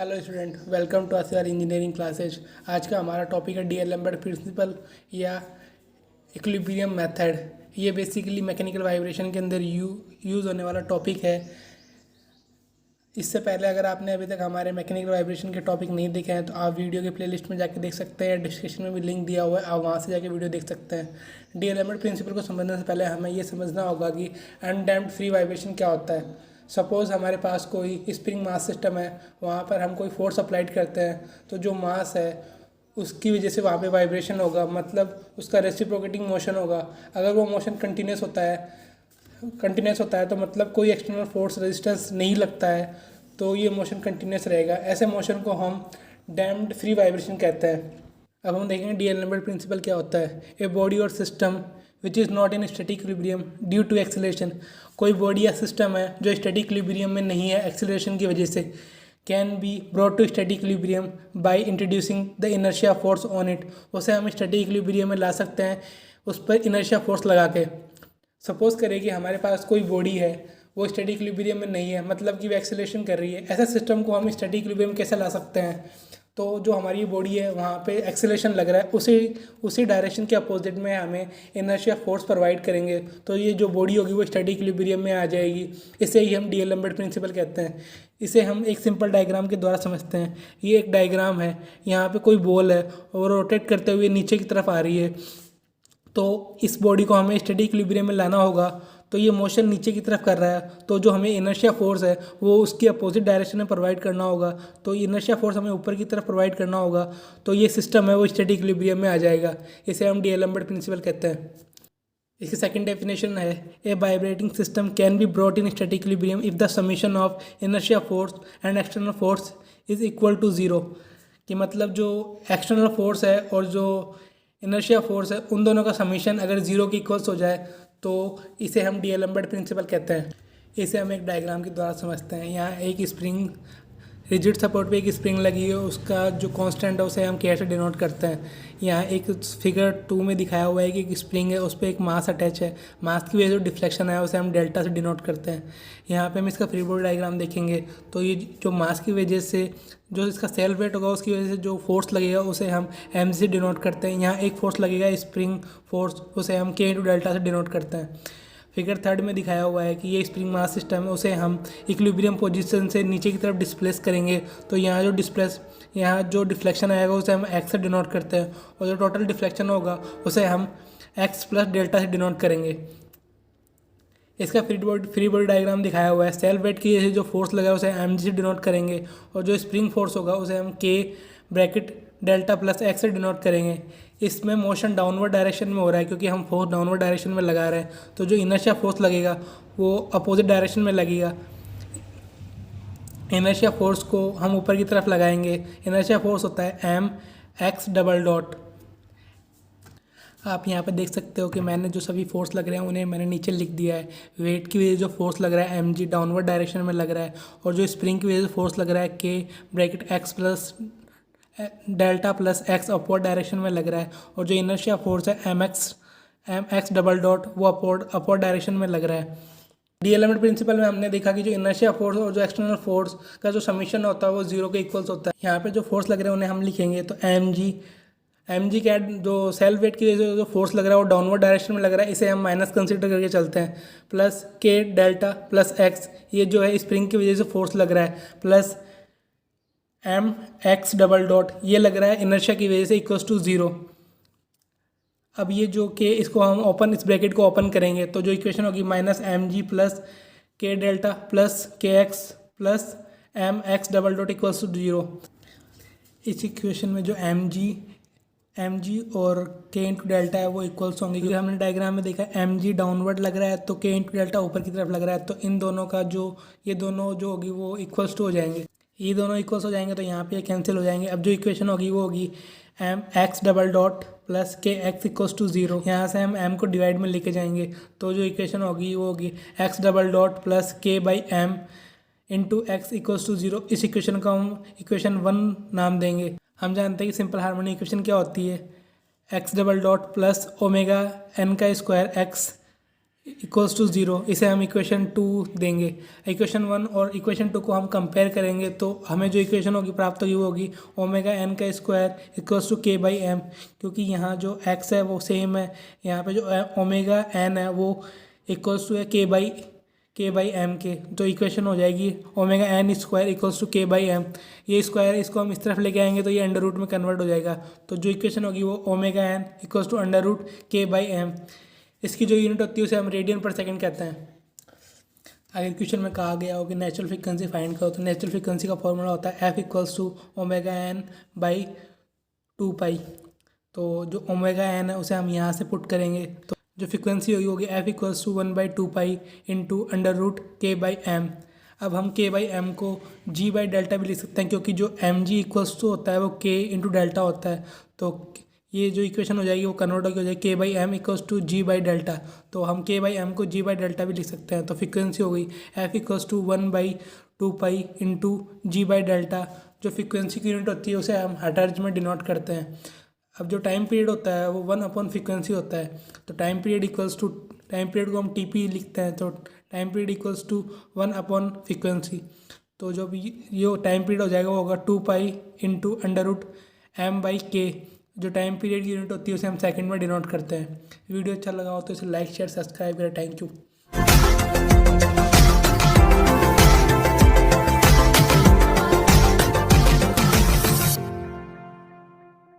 Hello student, welcome to our engineering classes. आज का हमारा टॉपिक है डीएलएम्बर्ट प्रिंसिपल या इक्विलिब्रियम मेथड। ये बेसिकली मैकेनिकल वाइब्रेशन के अंदर यूज़ होने वाला टॉपिक है। इससे पहले अगर आपने अभी तक हमारे मैकेनिकल वाइब्रेशन के टॉपिक नहीं देखे हैं तो आप वीडियो के प्लेलिस्ट में जाके देख सकते हैं, डिस्क्रिप्शन में भी लिंक दिया हुआ है, आप वहाँ से जाके वीडियो देख सकते हैं। डीएलएम्बर्ट प्रिंसिपल को समझने से पहले हमें ये समझना होगा कि अनडैम्प्ड फ्री वाइब्रेशन क्या होता है। सपोज़ हमारे पास कोई स्प्रिंग मास सिस्टम है, वहाँ पर हम कोई फोर्स अप्लाइड करते हैं तो जो मास है उसकी वजह से वहाँ पे वाइब्रेशन होगा, मतलब उसका रेसिप्रोकेटिंग मोशन होगा। अगर वो मोशन कंटिन्यूस होता है तो मतलब कोई एक्सटर्नल फोर्स रेजिस्टेंस नहीं लगता है, तो ये मोशन कंटिन्यूस रहेगा। ऐसे मोशन को हम डैम्प्ड फ्री वाइब्रेशन कहते हैं। अब हम देखेंगे डीएलएम्बर्ट प्रिंसिपल क्या होता है। A body or system which is not in static equilibrium due to acceleration. कोई बॉडी या सिस्टम है जो स्टैटिक इक्विलिब्रियम में नहीं है एक्सेलरेशन की वजह से, can be brought to static equilibrium by introducing the inertia force on it. उसे हम स्टैटिक इक्विलिब्रियम में ला सकते हैं उस पर इनर्शिया फोर्स लगा के। सपोज करें कि हमारे पास कोई बॉडी है, वो स्टैटिक इक्विलिब्रियम में नहीं है, मतलब कि वो एक्सेलरेशन कर रही है। ऐसे सिस्टम को हम स्टैटिक इक्विलिब्रियम कैसे ला सकते हैं? तो जो हमारी बॉडी है वहाँ पे एक्सेलरेशन लग रहा है, उसी डायरेक्शन के अपोजिट में हमें इनर्शिया फोर्स प्रोवाइड करेंगे, तो ये जो बॉडी होगी वो स्टैटिक इक्विलिब्रियम में आ जाएगी। इसे ही हम डीएलएम्बर्ट प्रिंसिपल कहते हैं। इसे हम एक सिंपल डायग्राम के द्वारा समझते हैं। ये एक डायग्राम है, यहाँ पे कोई बॉल है और रोटेट करते हुए नीचे की तरफ आ रही है, तो इस बॉडी को हमें स्टैटिक इक्विलिब्रियम में लाना होगा। तो ये मोशन नीचे की तरफ कर रहा है, तो जो हमें इनर्शिया फोर्स है वो उसकी अपोजिट डायरेक्शन में प्रोवाइड करना होगा। तो इनर्शिया फोर्स हमें ऊपर की तरफ प्रोवाइड करना होगा, तो ये सिस्टम है वो स्टैटिक इक्विलिब्रियम में आ जाएगा। इसे हम डीएलएम्बर्ट प्रिंसिपल कहते हैं। इसकी सेकंड डेफिनेशन है, a vibrating system can be brought in static equilibrium if the summation of inertia force and external force is equal to zero. कि मतलब जो एक्सटर्नल फोर्स है और जो इनर्शिया फोर्स है उन दोनों का समीशन अगर ज़ीरो के इक्वल्स हो जाए तो इसे हम डीएलएम्बर्ट प्रिंसिपल कहते हैं। इसे हम एक डायग्राम के द्वारा समझते हैं। यहाँ एक स्प्रिंग, रिजिड सपोर्ट पे एक स्प्रिंग लगी है, उसका जो कांस्टेंट है उसे हम के से डिनोट करते हैं। यहाँ एक फिगर 2 में दिखाया हुआ है कि एक स्प्रिंग है, उस पर एक मास अटैच है। मास की वजह से जो डिफ्लेक्शन है उसे हम डेल्टा से डिनोट करते हैं। यहाँ पे हम इसका फ्री बॉडी डायग्राम देखेंगे तो ये जो मास की वजह से जो इसका सेल्फ वेट होगा उसकी वजह से जो फोर्स लगेगा उसे हम एम से डिनोट करते हैं। यहाँ एक फोर्स लगेगा स्प्रिंग फोर्स, उसे हम के इंटू डेल्टा से डिनोट करते हैं। फिगर 3 में दिखाया हुआ है कि ये स्प्रिंग मास सिस्टम है, उसे हम इक्विलिब्रियम पोजीशन से नीचे की तरफ डिस्प्लेस करेंगे। तो यहाँ जो डिफ्लेक्शन आएगा उसे हम एक्स से डिनोट करते हैं, और जो टोटल डिफ्लेक्शन होगा उसे हम एक्स प्लस डेल्टा से डिनोट करेंगे। इसका फ्री बॉडी डायग्राम दिखाया हुआ है। सेल्फ वेट की वजह से जो फोर्स लगा है उसे एम से डिनोट करेंगे, और जो स्प्रिंग फोर्स होगा उसे हम के ब्रैकेट डेल्टा प्लस एक्स से डिनोट करेंगे। इसमें मोशन डाउनवर्ड डायरेक्शन में हो रहा है क्योंकि हम फोर्स डाउनवर्ड डायरेक्शन में लगा रहे हैं, तो जो इनर्शिया फोर्स लगेगा वो अपोजिट डायरेक्शन में लगेगा। इनर्शिया फोर्स को हम ऊपर की तरफ लगाएंगे। इनर्शिया फोर्स होता है एम एक्स डबल डॉट। आप यहाँ पे देख सकते हो कि मैंने जो सभी फोर्स लग रहे हैं उन्हें मैंने नीचे लिख दिया है। वेट की वजह से जो फोर्स लग रहा है एम जी डाउनवर्ड डायरेक्शन में लग रहा है, और जो स्प्रिंग की वजह से फोर्स लग रहा है के bracket x plus delta plus x upward direction में लग रहा है, और जो इनर्शिया फोर्स है एम एक्स डबल डॉट वो अपवर्ड डायरेक्शन में लग रहा है। डीएलएम्बर्ट प्रिंसिपल में हमने देखा कि जो इनर्शिया फोर्स और जो एक्सटर्नल फोर्स का जो समीशन होता है वो जीरो के इक्वल्स होता है। यहाँ पे जो फोर्स लग रहे हैं उन्हें हम लिखेंगे, तो एम जी क्या, जो सेल्फ वेट की वजह से जो फोर्स लग रहा है वो डाउनवर्ड डायरेक्शन में लग रहा है, इसे हम माइनस कंसीडर करके चलते हैं, plus K delta plus x ये जो है स्प्रिंग की वजह से फोर्स लग रहा है, plus M X double dot ये लग रहा है इनर्शिया की वजह से इक्वल्स टू ज़ीरो। अब ये जो के इसको हम इस ब्रैकेट को ओपन करेंगे तो जो इक्वेशन होगी minus M G plus K delta plus K X plus M X double dot equals to zero. इस इक्वेशन में जो एम जी और के इंटू डेल्टा है वो इक्वल्स होंगे, क्योंकि हमने डायग्राम में देखा एम जी डाउनवर्ड लग रहा है तो के इंटू डेल्टा ऊपर की तरफ लग रहा है, तो इन दोनों का ये दोनों जो होगी वो इक्वल्स टू हो जाएंगे। ये दोनों इक्वल्स हो जाएंगे तो यहाँ पे कैंसिल हो जाएंगे। अब जो इक्वेशन होगी वो होगी M X double dot plus K X equals to zero. यहाँ से हम एम को डिवाइड में लेके जाएंगे, तो जो इक्वेशन होगी वो होगी X double dot plus K by M into X equals to zero. इस इक्वेशन को हम इक्वेशन 1 नाम देंगे। हम जानते हैं कि सिंपल हार्मोनी इक्वेशन क्या होती है, X double dot plus omega N का स्क्वायर एक्स इक्वल्स टू 0, इसे हम इक्वेशन 2 देंगे। इक्वेशन 1 और इक्वेशन 2 को हम कंपेयर करेंगे तो हमें जो इक्वेशन होगी प्राप्त होगी वो होगी ओमेगा एन का square equals to K by M, क्योंकि यहाँ जो एक्स है वो सेम है, यहाँ पे जो ओमेगा एन है वो इक्वल्स टू है के बाई एम के। तो इक्वेशन हो जाएगी omega N square equals to K by M. ये स्क्वायर इसको हम इस तरफ लेके आएंगे तो ये अंडर रूट में कन्वर्ट हो जाएगा। तो जो इक्वेशन होगी वो omega N equals to under root K by M. इसकी जो यूनिट होती है उसे हम रेडियन पर सेकंड कहते हैं। अगर क्वेश्चन में कहा गया हो कि नेचुरल फ्रीक्वेंसी फाइंड करो, तो नेचुरल फ्रीक्वेंसी का फॉर्मूला होता है F equals to omega N by 2 pi. तो जो ओमेगा एन है उसे हम यहाँ से पुट करेंगे तो जो फ्रीक्वेंसी होगी F equals to 1/2 pi into under root K by M. अब हम के बाई एम को जी बाई डेल्टा भी लिख सकते हैं, क्योंकि जो एम जी इक्वल्स टू होता है वो के इंटू डेल्टा होता है। तो ये जो इक्वेशन हो जाएगी वो कन्वर्ट होकर हो जाएगी K by M equals to G by delta. तो हम के बाई एम को जी बाई डेल्टा भी लिख सकते हैं। तो फ्रीक्वेंसी हो गई F equals to 1/2 pi into G by delta. जो फ्रीक्वेंसी की यूनिट होती है उसे हम हर्ट्ज में डिनोट करते हैं। अब जो टाइम पीरियड होता है वो 1/फ्रीक्वेंसी होता है। तो टाइम पीरियड को हम टी पी लिखते हैं। तो टाइम पीरियड इक्वल्स टू 1/फ्रीक्वेंसी। तो जो भी ये टाइम पीरियड हो जाएगा वो होगा 2 pi into under root M by K. जो टाइम पीरियड की यूनिट होती है उसे हम सेकंड में डिनोट करते हैं। वीडियो अच्छा लगा हो तो इसे लाइक शेयर सब्सक्राइब करें। Thank you.